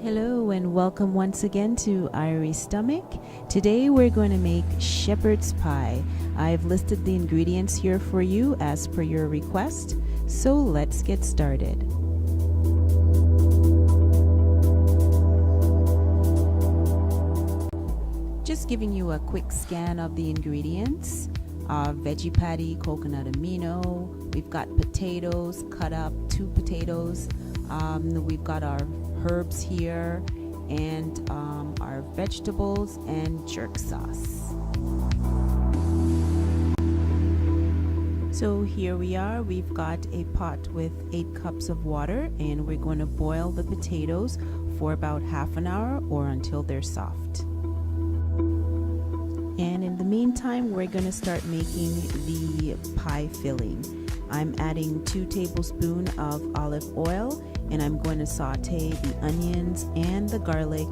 Hello and welcome once again to Irie's Stomach. Today we're going to make shepherd's pie. I've listed the ingredients here for you as per your request, so let's get started. Just giving you a quick scan of the ingredients. Veggie patty, coconut amino, we've got potatoes, cut up 2 potatoes, we've got our herbs here, and our vegetables and jerk sauce. So here we are, we've got a pot with 8 cups of water, and we're going to boil the potatoes for about half an hour or until they're soft. And in the meantime, we're going to start making the pie filling. I'm adding 2 tablespoons of olive oil, and I'm going to saute the onions and the garlic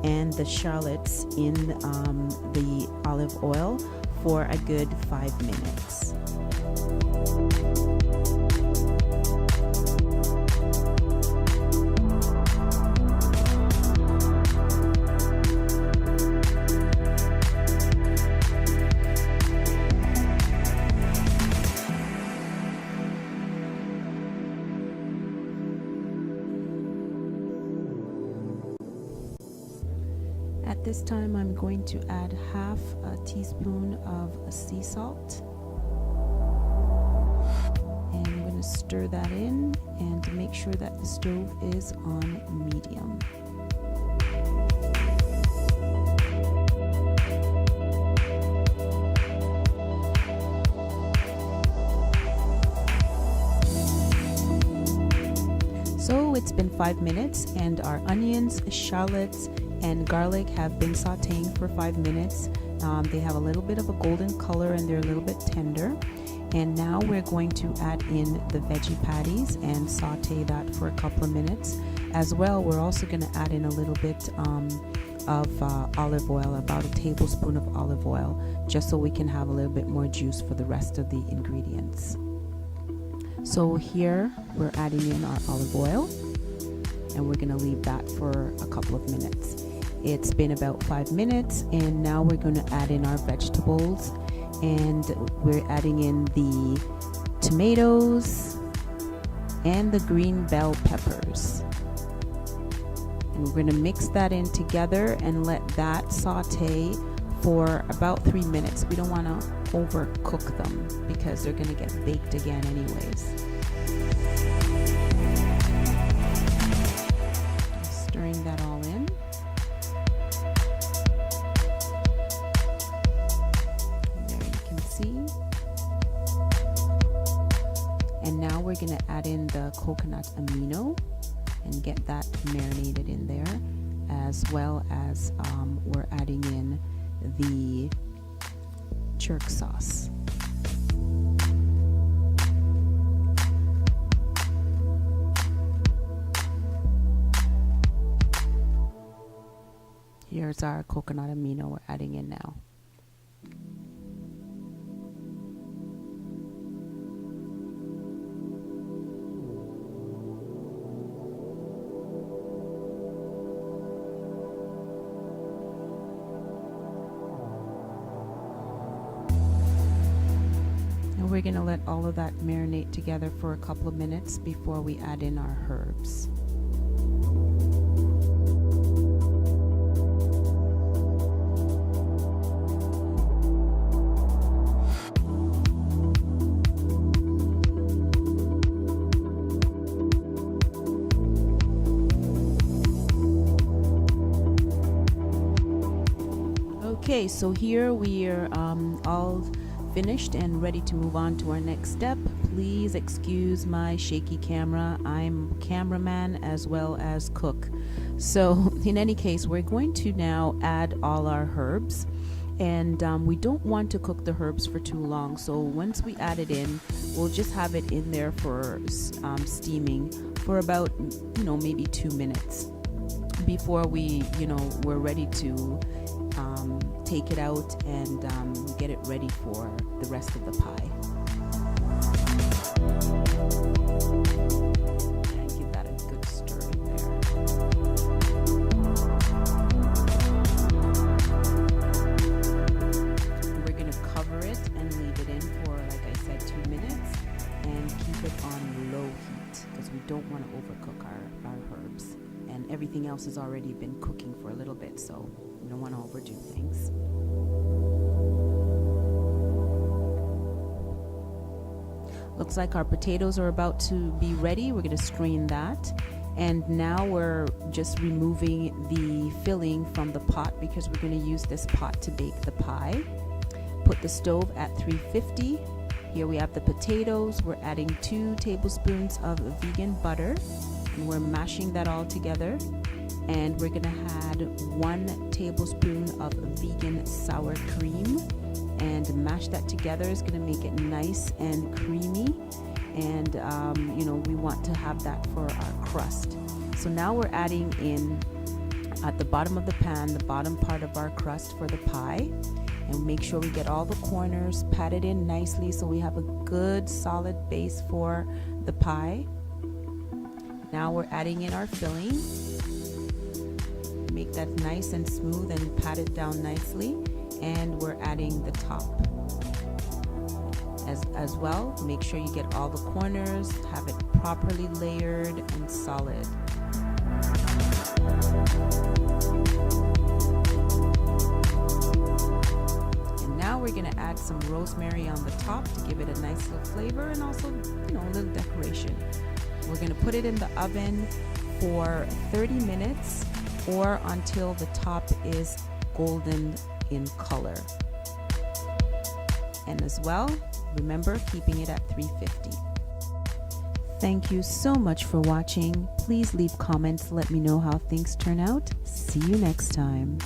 and the shallots in the olive oil for a good 5 minutes. At this time, I'm going to add half a teaspoon of sea salt, and I'm going to stir that in and to make sure that the stove is on medium. So it's been 5 minutes, and our onions, shallots, and garlic have been sauteing for 5 minutes. They have a little bit of a golden color and they're a little bit tender. And now we're going to add in the veggie patties and saute that for a couple of minutes. As well, we're also going to add in a little bit of olive oil, about a tablespoon of olive oil, just so we can have a little bit more juice for the rest of the ingredients. So here we're adding in our olive oil, and we're going to leave that for a couple of minutes. It's been about 5 minutes, and now we're going to add in our vegetables, and we're adding in the tomatoes and the green bell peppers, and we're going to mix that in together and let that saute for about 3 minutes. We don't want to overcook them because they're going to get baked again anyways. Stirring that all in. There you can see. And now we're going to add in the coconut amino and get that marinated in there, as well as we're adding in the jerk sauce. Here's our coconut amino we're adding in now. And we're going to let all of that marinate together for a couple of minutes before we add in our herbs. Okay, so here we are all finished and ready to move on to our next step. Please excuse my shaky camera. I'm cameraman as well as cook. So in any case, we're going to now add all our herbs, and we don't want to cook the herbs for too long. So once we add it in, we'll just have it in there for steaming for about, maybe 2 minutes before we're ready to take it out and get it ready for the rest of the pie. And give that a good stir in there. everything else has already been cooking for a little bit, so you don't want to overdo things. Looks like our potatoes are about to be ready. We're going to strain that. And now we're just removing the filling from the pot because we're going to use this pot to bake the pie. Put the stove at 350. Here we have the potatoes. We're adding 2 tablespoons of vegan butter. And we're mashing that all together. And we're going to add 1 tablespoon of vegan sour cream. And mash that together. Is going to make it nice and creamy. And you know, we want to have that for our crust. So now we're adding in at the bottom of the pan the bottom part of our crust for the pie, and make sure we get all the corners patted in nicely so we have a good solid base for the pie. Now we're adding in our filling. Make that nice and smooth and pat it down nicely, and we're adding the top. As well, make sure you get all the corners, have it properly layered and solid. And now we're going to add some rosemary on the top to give it a nice little flavor and also, you know, a little decoration. We're going to put it in the oven for 30 minutes or until the top is golden in color. And as well, remember keeping it at 350. Thank you so much for watching. Please leave comments, let me know how things turn out. See you next time.